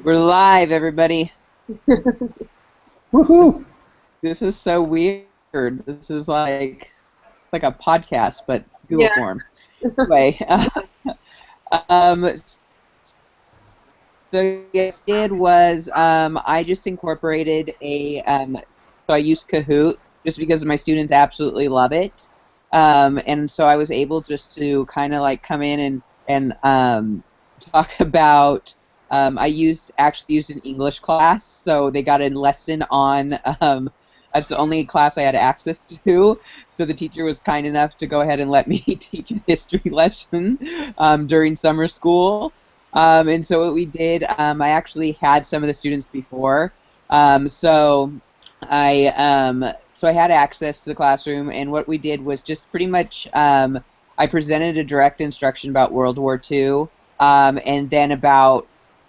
We're live, everybody. Woohoo! This is so weird. This is like a podcast, but Google Yeah. form. Anyway, um, so yes, did was I just incorporated so I used Kahoot just because my students absolutely love it, and so I was able just to kind of like come in and talk about. Actually used an English class, so they got a lesson on. That's the only class I had access to, so the teacher was kind enough to go ahead and let me teach a history lesson during summer school. And so what we did, I actually had some of the students before, so I had access to the classroom, and what we did was just pretty much I presented a direct instruction about World War II, and then about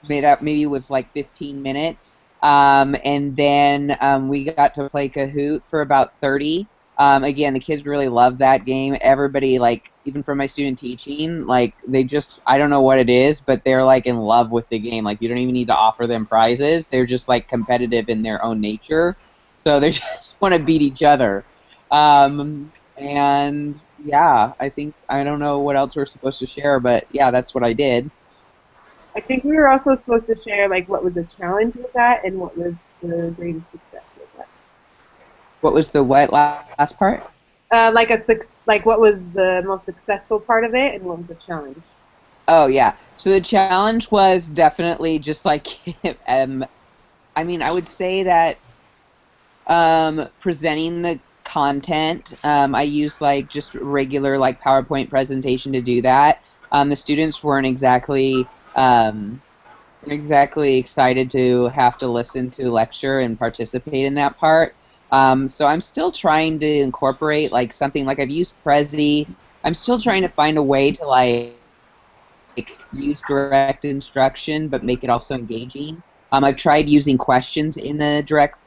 made up maybe it was like 15 minutes, and then we got to play Kahoot for about 30. Again, the kids really love that game. Everybody, like, even from my student teaching, like, they just, I don't know what it is, but they're, like, in love with the game. Like, you don't even need to offer them prizes. They're just, like, competitive in their own nature. So they just want to beat each other. And, yeah, I don't know what else we're supposed to share, but, yeah, that's what I did. I think we were also supposed to share like what was a challenge with that and what was the greatest success with that. What was the what last part? Like what was the most successful part of it and what was the challenge? Oh, yeah. So the challenge was definitely just like, I mean, I would say that presenting the content, I used like just regular like PowerPoint presentation to do that. The students weren't exactly excited to have to listen to a lecture and participate in that part. So I'm still trying to incorporate like something like I've used Prezi. I'm still trying to find a way to use direct instruction but make it also engaging. I've tried using questions in the direct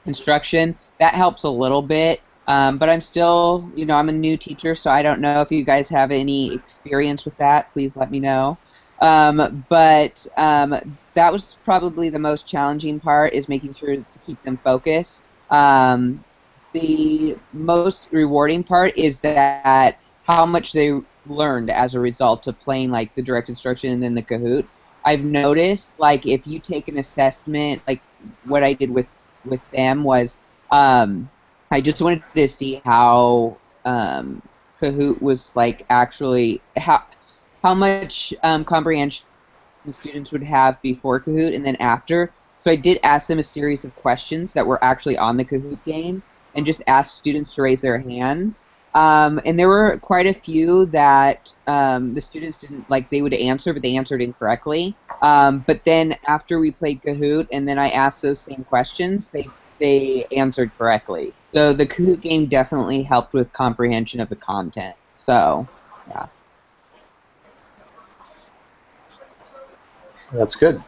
instruction. That helps a little bit, but I'm still, I'm a new teacher, so I don't know if you guys have any experience with that. Please let me know. But that was probably the most challenging part, is making sure to keep them focused. The most rewarding part is that how much they learned as a result of playing like the direct instruction and then the Kahoot. I've noticed, like, if you take an assessment, like what I did with them was, I just wanted to see how Kahoot was like actually how much comprehension the students would have before Kahoot and then after. So I did ask them a series of questions that were actually on the Kahoot game, and just asked students to raise their hands. And there were quite a few that the students didn't like. They would answer, but they answered incorrectly. But then after we played Kahoot, and then I asked those same questions, they answered correctly. So the Kahoot game definitely helped with comprehension of the content. So yeah. That's good.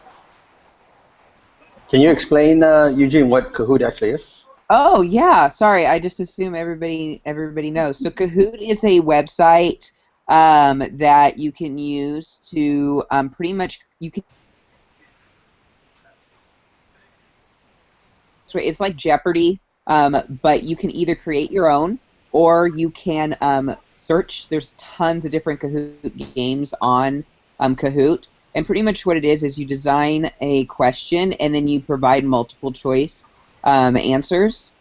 Can you explain, Eugene, what Kahoot actually is? Oh yeah, sorry. I just assume everybody knows. So Kahoot is a website that you can use to pretty much you can. So it's like Jeopardy, but you can either create your own or you can search. There's tons of different Kahoot games on Kahoot, and pretty much what it is you design a question and then you provide multiple choice answers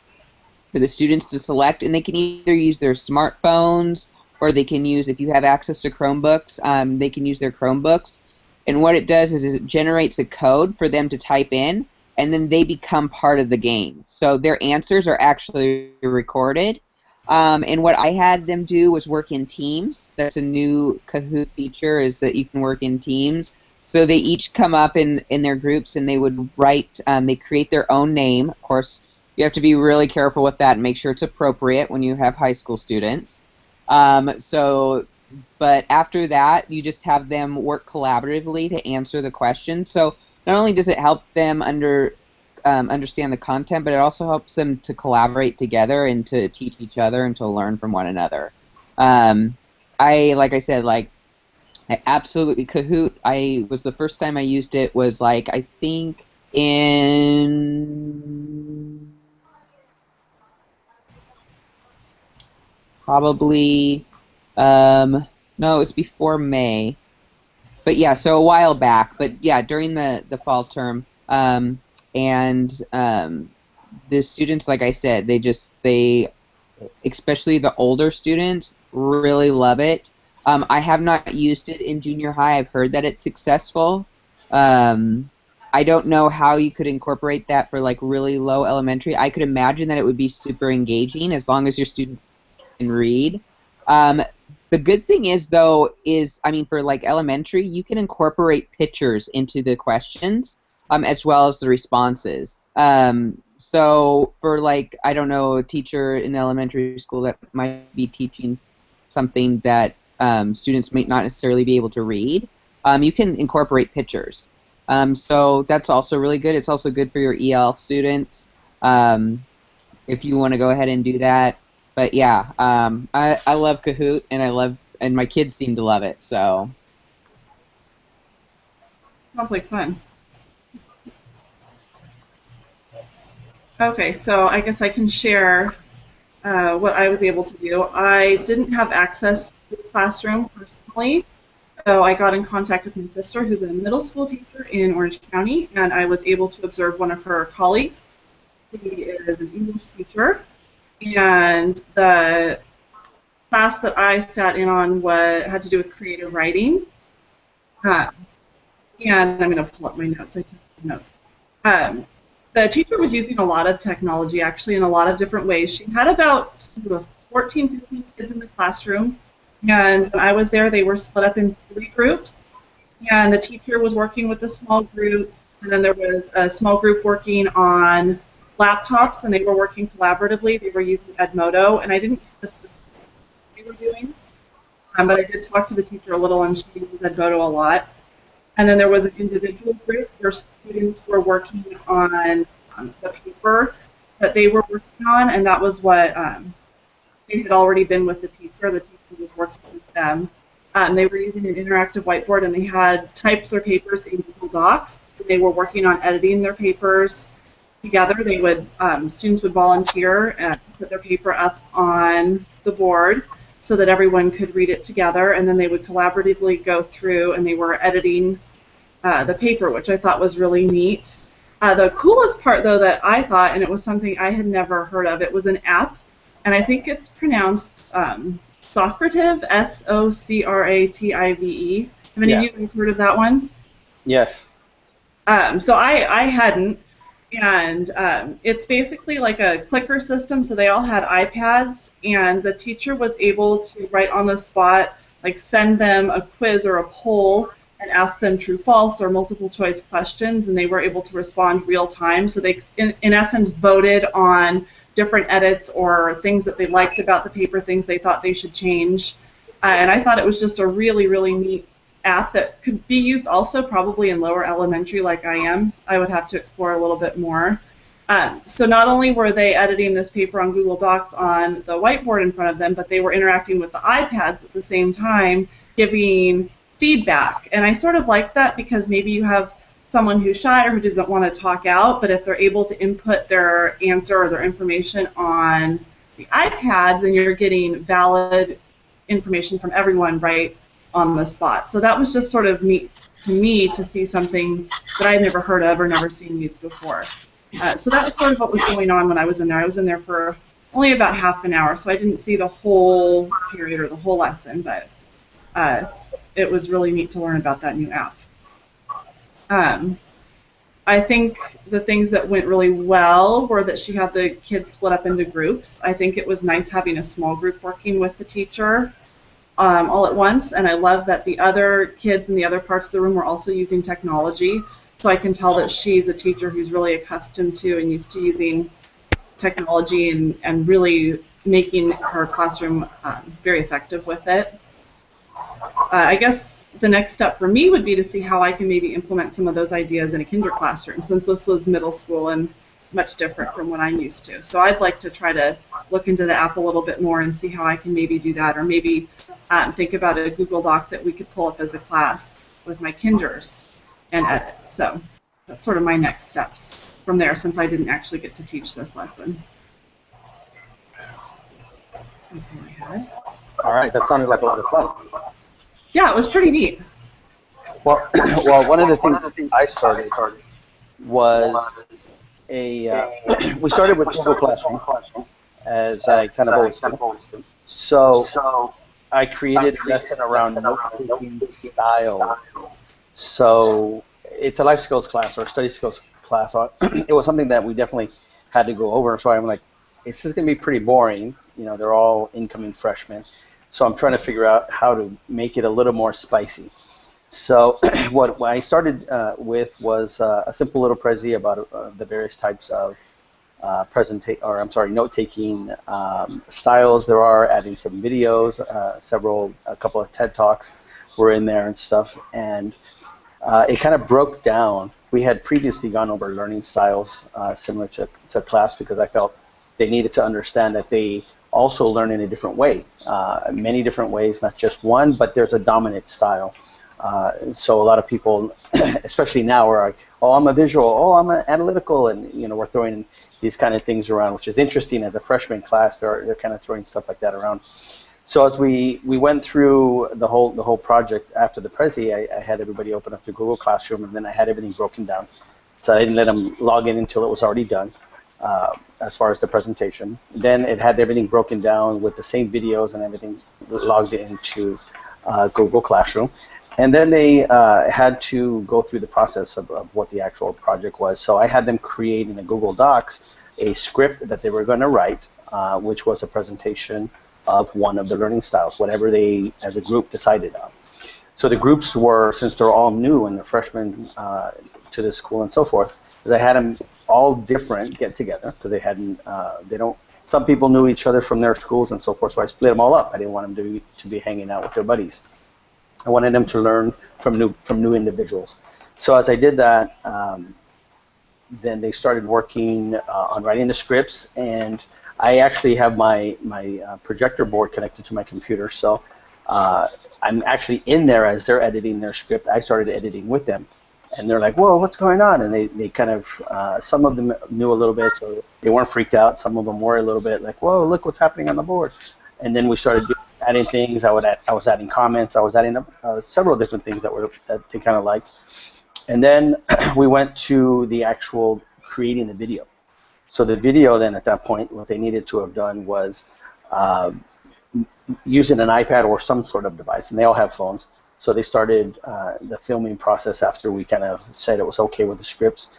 for the students to select, and they can either use their smartphones or they can use, if you have access to Chromebooks, they can use their Chromebooks. And what it does is it generates a code for them to type in, and then they become part of the game. So their answers are actually recorded. And what I had them do was work in teams. That's a new Kahoot feature, is that you can work in teams. So they each come up in their groups, and they would write, they create their own name. Of course, you have to be really careful with that and make sure it's appropriate when you have high school students. But after that, you just have them work collaboratively to answer the question. So not only does it help them understand the content, but it also helps them to collaborate together and to teach each other and to learn from one another. Like I said, like I absolutely Kahoot. I was the first time I used it was like I think in probably no, it was before May. But yeah, so a while back. But yeah, during the fall term, and the students, like I said, they especially the older students really love it. I have not used it in junior high. I've heard that it's successful. Um, I don't know how you could incorporate that for like really low elementary. I could imagine that it would be super engaging as long as your students can read. Um, the good thing is though is I mean for like elementary you can incorporate pictures into the questions as well as the responses. So for like I don't know a teacher in elementary school that might be teaching something that students may not necessarily be able to read, you can incorporate pictures. So that's also really good. It's also good for your EL students. Um, if you want to go ahead and do that. But yeah, I love Kahoot and my kids seem to love it. So Sounds like fun. Okay, so I guess I can share what I was able to do. I didn't have access to the classroom personally, so I got in contact with my sister, who's a middle school teacher in Orange County, and I was able to observe one of her colleagues. He is an English teacher, and the class that I sat in on had to do with creative writing. Uh, and I'm going to pull up my notes. I took some notes. Um, the teacher was using a lot of technology, actually, in a lot of different ways. She had about 14, 15 kids in the classroom, and when I was there, they were split up in 3 groups, and the teacher was working with a small group, and then there was a small group working on laptops, and they were working collaboratively. They were using Edmodo, and I didn't know the specifics they were doing, but I did talk to the teacher a little, and she uses Edmodo a lot. And then there was an individual group where students were working on the paper that they were working on, and that was what they had already been with the teacher. The teacher was working with them. They were using an interactive whiteboard, and they had typed their papers in Google Docs. They were working on editing their papers together. They would students would volunteer and put their paper up on the board so that everyone could read it together, and then they would collaboratively go through and they were editing the paper, which I thought was really neat. The coolest part, though, that I thought, and it was something I had never heard of, it was an app, and I think it's pronounced Socrative, Socrative. Have any of you heard of that one? Yes. So I hadn't, and it's basically like a clicker system, so they all had iPads, and the teacher was able to, right on the spot, like send them a quiz or a poll and ask them true, false, or multiple choice questions, and they were able to respond real time. So they, in essence, voted on different edits or things that they liked about the paper, things they thought they should change. And I thought it was just a really, really neat app that could be used also probably in lower elementary like I am. I would have to explore a little bit more. So not only were they editing this paper on Google Docs on the whiteboard in front of them, but they were interacting with the iPads at the same time, giving feedback. And I sort of like that because maybe you have someone who's shy or who doesn't want to talk out, but if they're able to input their answer or their information on the iPad, then you're getting valid information from everyone right on the spot. So that was just sort of neat to me to see something that I'd never heard of or never seen used before. So that was sort of what was going on when I was in there. I was in there for only about half an hour, so I didn't see the whole period or the whole lesson, but it was really neat to learn about that new app. I think the things that went really well were that she had the kids split up into groups. I think it was nice having a small group working with the teacher all at once, and I love that the other kids in the other parts of the room were also using technology, so I can tell that she's a teacher who's really accustomed to and used to using technology and really making her classroom very effective with it. I guess the next step for me would be to see how I can maybe implement some of those ideas in a kinder classroom, since this was middle school and much different from what I'm used to. So I'd like to try to look into the app a little bit more and see how I can maybe do that, or maybe think about a Google Doc that we could pull up as a class with my kinders and edit. So that's sort of my next steps from there, since I didn't actually get to teach this lesson. That's all I had. All right, that sounded like a lot of fun. Yeah, it was pretty neat. Well, well, one of the things I started was we started with Google Classroom, as I kind of always do. So I created a lesson around note-taking style. So it's a life skills class or a study skills class. It was something that we definitely had to go over. So I'm like, this is going to be pretty boring. You know, they're all incoming freshmen. So I'm trying to figure out how to make it a little more spicy. So what I started with was a simple little prezi about the various types of note-taking styles there are, adding some videos, a couple of TED Talks were in there and stuff, and it kind of broke down. We had previously gone over learning styles similar to class, because I felt they needed to understand that they also learn in a different way, many different ways, not just one, but there's a dominant style. So a lot of people, especially now, are like, oh, I'm a visual, oh, I'm an analytical, and you know, we're throwing these kind of things around, which is interesting. As a freshman class, they're kind of throwing stuff like that around. So as we went through the whole project after the Prezi, I had everybody open up the Google Classroom, and then I had everything broken down. So I didn't let them log in until it was already done, as far as the presentation. Then it had everything broken down with the same videos and everything logged into Google Classroom. And then they had to go through the process of what the actual project was. So I had them create in the Google Docs a script that they were going to write, which was a presentation of one of the learning styles, whatever they, as a group, decided on. So the groups were, since they're all new and they're freshmen to the school and so forth, is I had them all different get together, because they hadn't, some people knew each other from their schools and so forth, so I split them all up. I didn't want them to be hanging out with their buddies. I wanted them to learn from new individuals. So as I did that, then they started working on writing the scripts, and I actually have my projector board connected to my computer, so I'm actually in there as they're editing their script. I started editing with them, and they're like, whoa, what's going on? And they kind of, some of them knew a little bit, so they weren't freaked out. Some of them were a little bit like, whoa, look what's happening on the board. And then we started adding things. I was adding comments. I was adding several different things that they kind of liked. And then we went to the actual creating the video. So the video then at that point, what they needed to have done was using an iPad or some sort of device, and they all have phones. So they started the filming process after we kind of said it was okay with the scripts.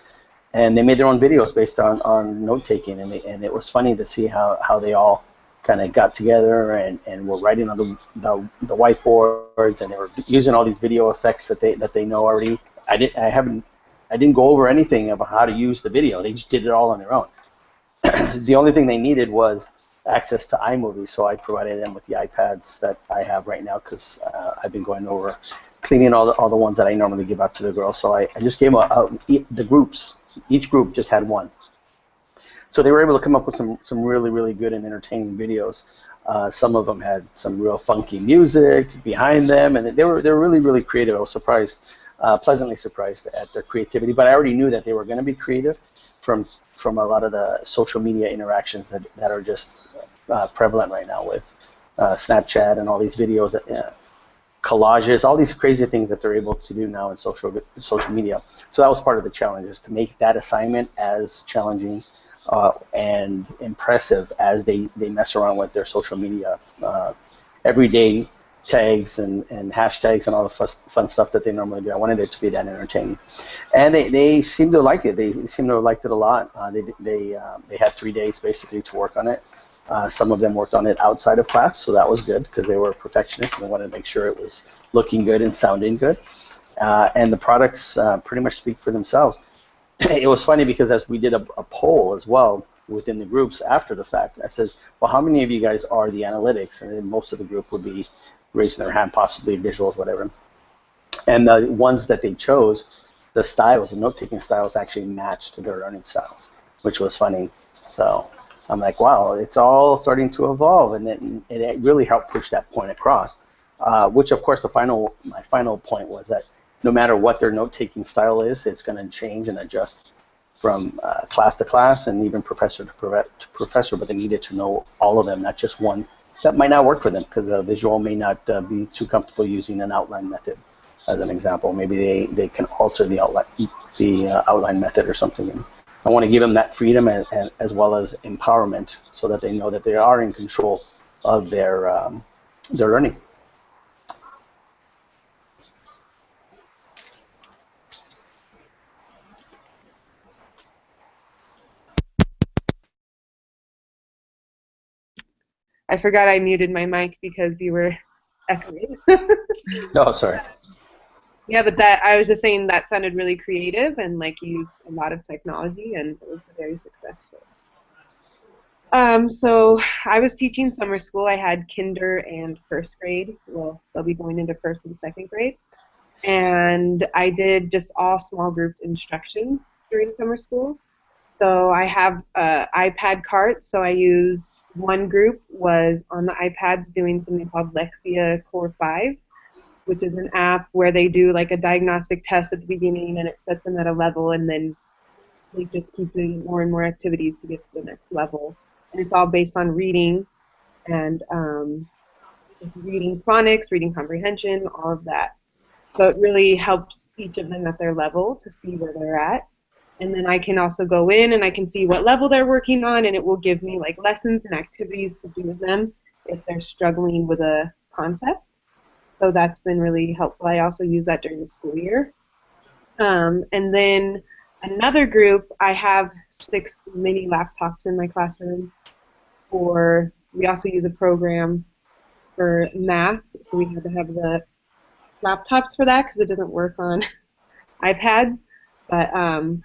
And they made their own videos based on note-taking, and it was funny to see how they all kind of got together and were writing on the whiteboards, and they were using all these video effects that they know already. I didn't go over anything about how to use the video. They just did it all on their own. The only thing they needed was access to iMovie, so I provided them with the iPads that I have right now, because I've been going over cleaning all the ones that I normally give out to the girls. So I just gave the groups. Each group just had one. So they were able to come up with some really, really good and entertaining videos. Some of them had some real funky music behind them, and they were really, really creative. I was surprised, pleasantly surprised at their creativity. But I already knew that they were going to be creative from a lot of the social media interactions that are just prevalent right now with Snapchat and all these videos, collages, all these crazy things that they're able to do now in social media. So that was part of the challenge, is to make that assignment as challenging and impressive as they mess around with their social media everyday tags and hashtags and all the fun stuff that they normally do. I wanted it to be that entertaining, and they seem to like it. They seem to have liked it a lot. They had 3 days basically to work on it. Some of them worked on it outside of class, so that was good, because they were perfectionists and they wanted to make sure it was looking good and sounding good. And the products pretty much speak for themselves. It was funny because as we did a poll as well within the groups after the fact, I said, well, how many of you guys are the analytics? And then most of the group would be raising their hand, possibly visuals, whatever. And the ones that they chose, the styles, the note-taking styles, actually matched their learning styles. which was funny. So I'm like, wow, it's all starting to evolve, and it really helped push that point across. Which, of course, my final point was that no matter what their note-taking style is, it's going to change and adjust from class to class and even professor to professor, but they needed to know all of them, not just one. That might not work for them because the visual may not be too comfortable using an outline method as an example. Maybe they can alter the outline method or something. And I want to give them that freedom as well as empowerment so that they know that they are in control of their learning. I forgot I muted my mic because you were echoing. Oh, sorry. Yeah, but that I was just saying that sounded really creative and like used a lot of technology and it was very successful. So I was teaching summer school. I had kinder and first grade. Well, they'll be going into first and second grade. And I did just all small group instruction during summer school. So I have iPad carts. So I used one group was on the iPads doing something called Lexia Core 5, which is an app where they do like a diagnostic test at the beginning and it sets them at a level and then they just keep doing more and more activities to get to the next level. And it's all based on reading and just reading phonics, reading comprehension, all of that. So it really helps each of them at their level to see where they're at. And then I can also go in and I can see what level they're working on and it will give me like lessons and activities to do with them if they're struggling with a concept. So that's been really helpful. I also use that during the school year. And then another group, I have 6 mini laptops in my classroom. We also use a program for math, so we had to have the laptops for that because it doesn't work on iPads. But on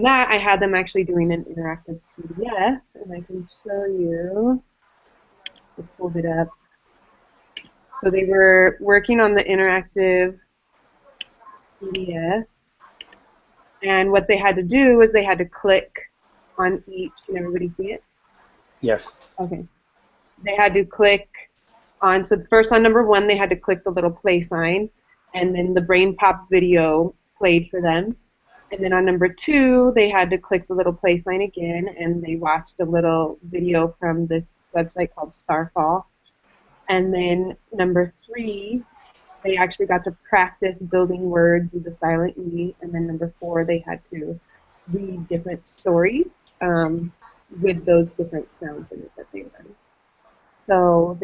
that, I had them actually doing an interactive PDF, and I can show you. I pulled it up. So they were working on the interactive PDF, and what they had to do is they had to click on each. Can everybody see it? Yes. Okay. They had to click on, so first on number 1, they had to click the little play sign, and then the Brain Pop video played for them. And then on number 2, they had to click the little play sign again, and they watched a little video from this website called Starfall. And then number 3, they actually got to practice building words with the silent E. And then number 4, they had to read different stories with those different sounds in it that they learned. So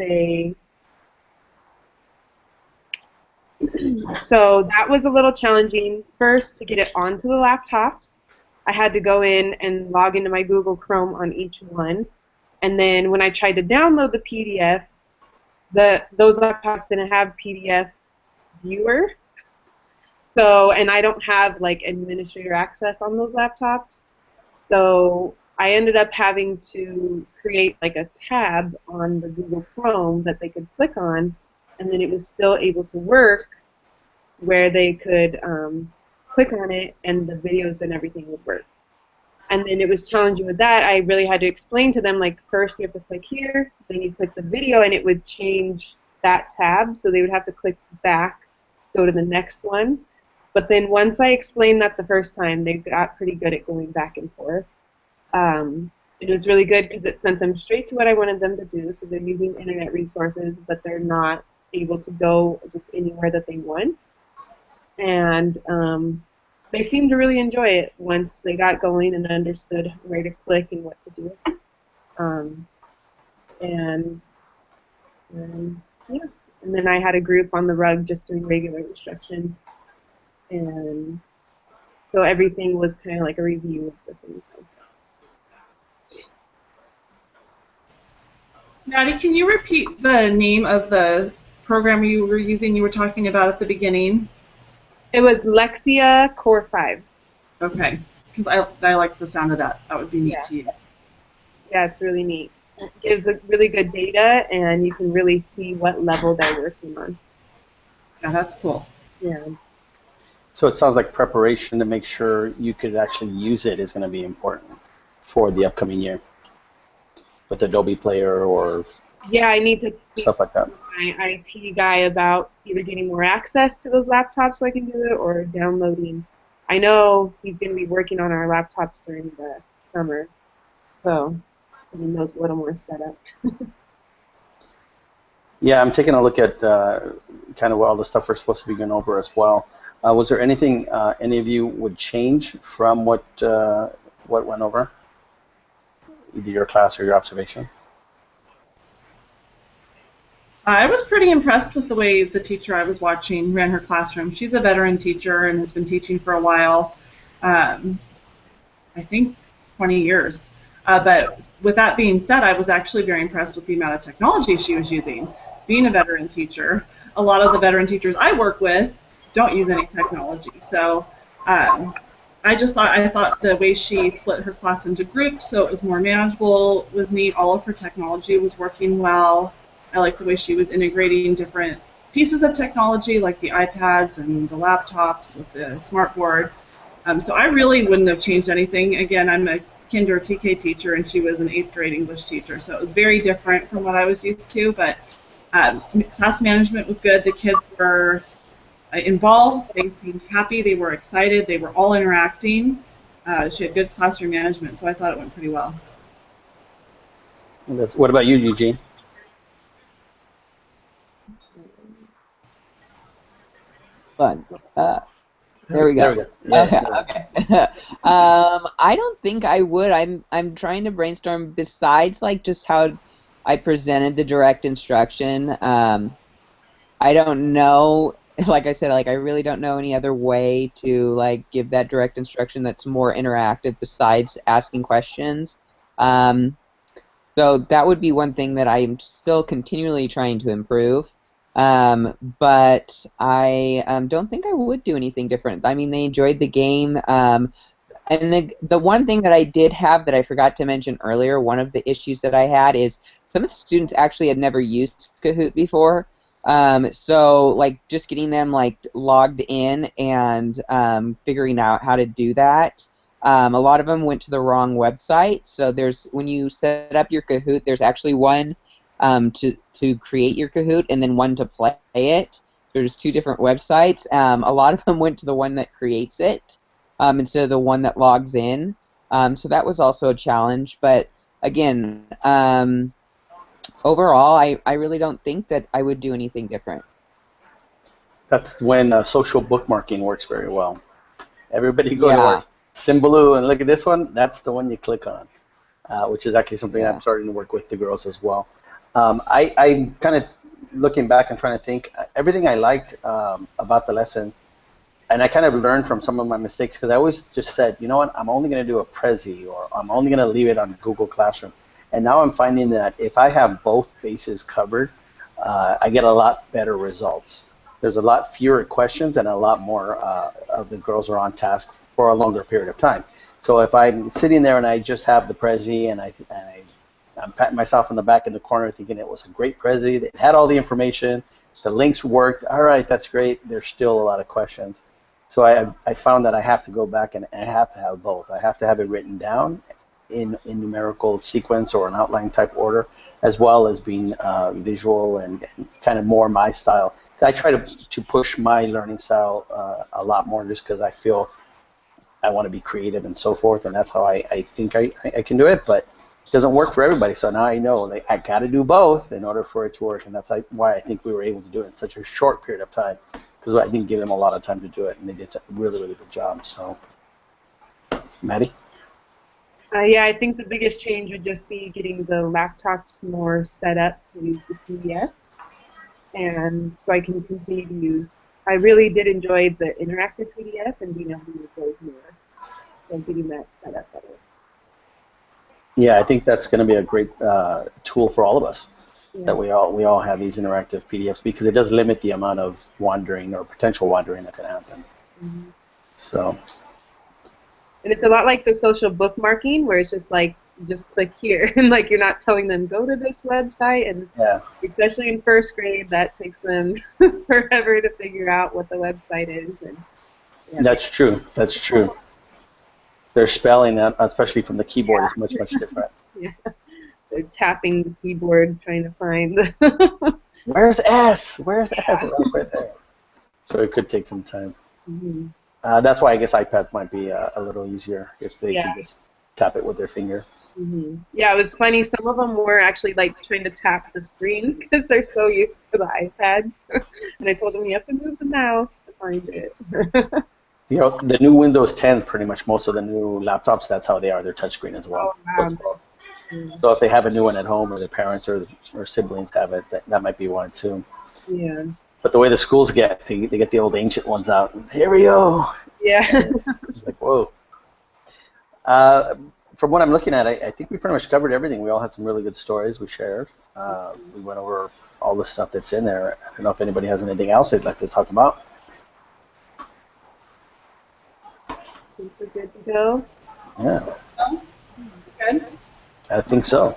that was a little challenging. First, to get it onto the laptops, I had to go in and log into my Google Chrome on each one. And then when I tried to download the PDF, those laptops didn't have PDF viewer. So, and I don't have like administrator access on those laptops. So I ended up having to create like a tab on the Google Chrome that they could click on, and then it was still able to work where they could click on it and the videos and everything would work. And then it was challenging with that. I really had to explain to them, like, first you have to click here, then you click the video, and it would change that tab, so they would have to click back, go to the next one. But then once I explained that the first time, they got pretty good at going back and forth. It was really good because it sent them straight to what I wanted them to do, so they're using internet resources, but they're not able to go just anywhere that they want. And they seemed to really enjoy it once they got going and understood where to click and what to do. Yeah. And then I had a group on the rug just doing regular instruction. And so everything was kind of like a review of the same concept. Maddie, can you repeat the name of the program you were using, you were talking about at the beginning? It was Lexia Core 5. Okay, because I like the sound of that. That would be neat to use. Yeah, it's really neat. It gives a really good data, and you can really see what level they're working on. Yeah, that's cool. Yeah. So it sounds like preparation to make sure you could actually use it is going to be important. for the upcoming year with Adobe Player or Yeah, I need to speak stuff like that. to my IT guy about either getting more access to those laptops so I can do it or downloading. I know he's going to be working on our laptops during the summer, so he knows a little more setup. Yeah, I'm taking a look at kind of all the stuff we're supposed to be going over as well. Was there anything any of you would change from what went over, either your class or your observation? I was pretty impressed with the way the teacher I was watching ran her classroom. She's a veteran teacher and has been teaching for a while, I think 20 years. But with that being said, I was actually very impressed with the amount of technology she was using. Being a veteran teacher, a lot of the veteran teachers I work with don't use any technology. So I thought the way she split her class into groups so it was more manageable was neat. All of her technology was working well. I like the way she was integrating different pieces of technology like the iPads and the laptops with the smartboard. So I really wouldn't have changed anything. Again, I'm a kinder TK teacher and she was an 8th grade English teacher, so it was very different from what I was used to, but class management was good. The kids were involved, they seemed happy, they were excited, they were all interacting. She had good classroom management, so I thought it went pretty well. What about you, Eugene? Fun. There we go. There we go. Yeah, Okay. I don't think I would. I'm trying to brainstorm besides like just how I presented the direct instruction. I don't know. Like I said, like I really don't know any other way to like give that direct instruction that's more interactive besides asking questions. So that would be one thing that I'm still continually trying to improve. But I don't think I would do anything different. I mean, they enjoyed the game. And the one thing that I did have that I forgot to mention earlier, one of the issues that I had is some of the students actually had never used Kahoot before. So like just getting them like logged in and figuring out how to do that. A lot of them went to the wrong website. So there's when you set up your Kahoot, there's actually one to create your Kahoot and then one to play it. There's 2 different websites. A lot of them went to the one that creates it instead of the one that logs in. So that was also a challenge. But again, overall, I really don't think that I would do anything different. That's when social bookmarking works very well. Everybody go to Yeah. our Symbaloo and look at this one. That's the one you click on, which is actually something Yeah. I'm starting to work with the girls as well. I kind of looking back and trying to think everything I liked about the lesson, and I kind of learned from some of my mistakes because I always just said, you know what, I'm only going to do a Prezi or I'm only going to leave it on Google Classroom. And now I'm finding that if I have both bases covered, I get a lot better results. There's a lot fewer questions and a lot more of the girls are on task for a longer period of time. So if I'm sitting there and I just have the Prezi and I'm patting myself on the back in the corner thinking it was a great Prezi, it had all the information, the links worked, all right, that's great, there's still a lot of questions. So I found that I have to go back and I have to have both. I have to have it written down in numerical sequence or an outline type order, as well as being visual and kind of more my style. I try to push my learning style a lot more just because I feel I want to be creative and so forth, and that's how I think I can do it, but it doesn't work for everybody. So now I know that I got to do both in order for it to work, and that's why I think we were able to do it in such a short period of time, because I didn't give them a lot of time to do it, and they did a really, really good job. So, Maddie? Yeah, I think the biggest change would just be getting the laptops more set up to use the PDFs, and so I can continue to use. I really did enjoy the interactive PDF and being able to use those more. So getting that set up better. Yeah, I think that's going to be a great tool for all of us. Yeah. That we all have these interactive PDFs because it does limit the amount of wandering or potential wandering that can happen. Mm-hmm. So. And it's a lot like the social bookmarking, where it's just like, just click here, and like you're not telling them go to this website, and Yeah. especially in first grade, that takes them forever to figure out what the website is. And yeah. That's true. That's true. their spelling, especially from the keyboard, is much different. Yeah. They're tapping the keyboard trying to find. Where's S? Where's S? And that's right there. So it could take some time. Mhm. That's why I guess iPads might be a little easier if they Yeah. can just tap it with their finger. Yeah, it was funny. Some of them were actually like trying to tap the screen because they're so used to the iPads. And I told them you have to move the mouse to find it. You know, the new Windows 10, pretty much most of the new laptops, that's how they are. They're touchscreen as well. Oh, wow. So if they have a new one at home, or their parents or siblings have it, that might be one too. Yeah. But the way the schools get, they get the old ancient ones out. And here we go. Yeah. It's like, whoa. From what I'm looking at, I think we pretty much covered everything. We all had some really good stories we shared. We went over all the stuff that's in there. I don't know if anybody has anything else they'd like to talk about. Think we're good to go? Yeah, Good. I think so.